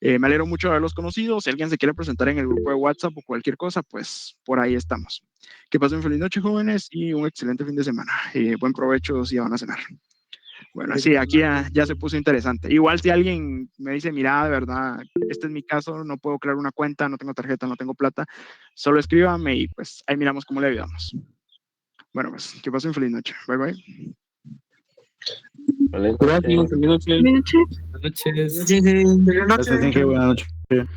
Me alegro mucho de haberlos conocido. Si alguien se quiere presentar en el grupo de WhatsApp o cualquier cosa, pues por ahí estamos. Que pasen feliz noche, jóvenes, y un excelente fin de semana. Buen provecho si van a cenar. Bueno, sí, aquí ya se puso interesante. Igual si alguien me dice, mira, de verdad, este es mi caso, no puedo crear una cuenta, no tengo tarjeta, no tengo plata, solo escríbame y pues ahí miramos cómo le ayudamos. Bueno, pues que pasen feliz noche. Bye, bye. Gracias, buenas noches. Buenas noches. Buenas noches. Buenas noches. Buenas noches.